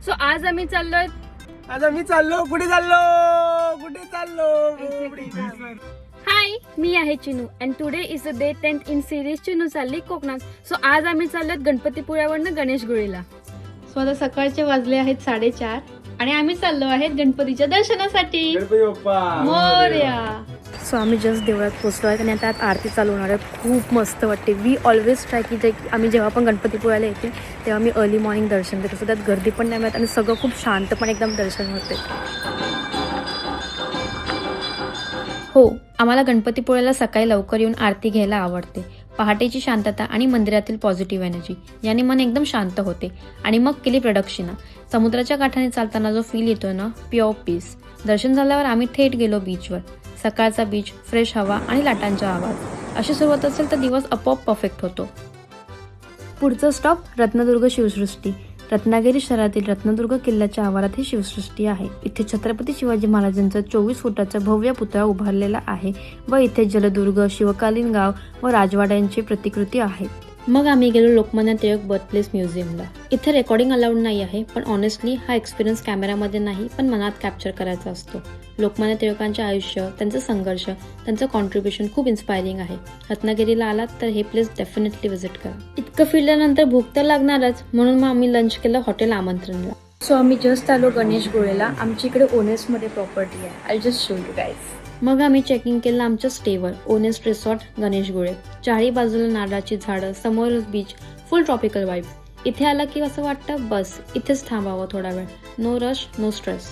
So आज आम्ही चाललोय कुठे चाललो हाय, मी आहे Chinu and today is the day 10th in series Chinu चालली कोकणात. सो आज आम्ही चाललोय गणपतीपुळ्यावरनं गणेशगुळीला. सो आता सकाळचे वाजले आहेत 4:30 आणि आम्ही चाललो आहेत गणपतीच्या दर्शनासाठी. मोरया. सो आम्ही जस्ट देवळात पोहोचलो आहे आणि आता आरती चालू होणार आहे. खूप मस्त वाटते. वी ऑलवेज ट्राय की जे आम्ही जेव्हा पण गणपतीपुळ्याला येते तेव्हा मी अर्ली मॉर्निंग दर्शन देतो. सो त्यात गर्दी पण नाही मिळत आणि सगळं खूप शांत पण एकदम दर्शन होते. हो, आम्हाला गणपतीपुळ्याला सकाळी लवकर येऊन आरती घ्यायला आवडते. पहाटेची शांतता आणि मंदिरातील पॉझिटिव्ह एनर्जी याने मन एकदम शांत होते. आणि मग केली प्रदक्षिणा. समुद्राच्या काठाने चालताना जो फील येतो ना, प्युअर पीस. दर्शन झाल्यावर आम्ही थेट गेलो बीचवर. सकाळचा बीच, फ्रेश हवा आणि लाटांचा आवाज. अशी सुरुवात असेल तर दिवस आपोआप परफेक्ट होतो. पुढचं स्टॉप रत्नदुर्ग शिवसृष्टी. रत्नागिरी शहरातील रत्नदुर्ग किल्ल्याच्या आवारात ही शिवसृष्टी आहे. इथे छत्रपती शिवाजी महाराजांचा 24 फुटाचा भव्य पुतळा उभारलेला आहे व इथे जलदुर्ग, शिवकालीन गाव व राजवाड्यांची प्रतिकृती आहे. मग आम्ही गेलो लोकमान्य टिळक बर्थप्लेस म्युझियमला. इथे रेकॉर्डिंग अलाउड नाही आहे, पण ऑनेस्टली हा एक्सपिरियन्स कॅमेरामध्ये नाही पण मनात कॅप्चर करायचा असतो. लोकमान्य टिळकांचे आयुष्य, त्यांचं संघर्ष, त्यांचं कॉन्ट्रीब्युशन खूप इन्स्पायरिंग आहे. रत्नागिरीला आलात तर हे प्लेस डेफिनेटली व्हिजिट करा. इतकं फिरल्यानंतर भूक तर लागणारच, म्हणून मग आम्ही लंच केलं हॉटेल आमंत्रणला. सो आम्ही जस्ट आलो गणेशगुळेला. आमच्या इकडे ओनेस्टमध्ये प्रॉपर्टी आहे. I just show you guys. मग आम्ही चेकिंग केलं आमच्या स्टेवर. Honest resort गणेशगुळे. चारी बाजूला नारळाची झाडं, समोरच बीच, फुल ट्रॉपिकल वाईब. इथे आला की असं वाटतं बस इथेच थांबावं थोडा वेळ. No rush, no stress.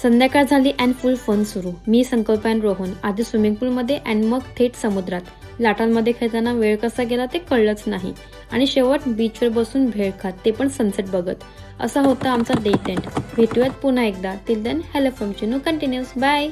संध्याकाळ झाली अँड फुल फन सुरू. मी, संकल्प अँड रोहन आधी स्विमिंग पूलमध्ये अँड मग थेट समुद्रात. लाटांमध्ये खेळताना वेळ कसा गेला ते कळलंच नाही. आणि शेवट बीचवर बसून भेळ खात, ते पण सनसेट बघत. असा होता आमचा डे 10. भेटूयात पुन्हा एकदा. Till then, hello from Chinu continues. Bye.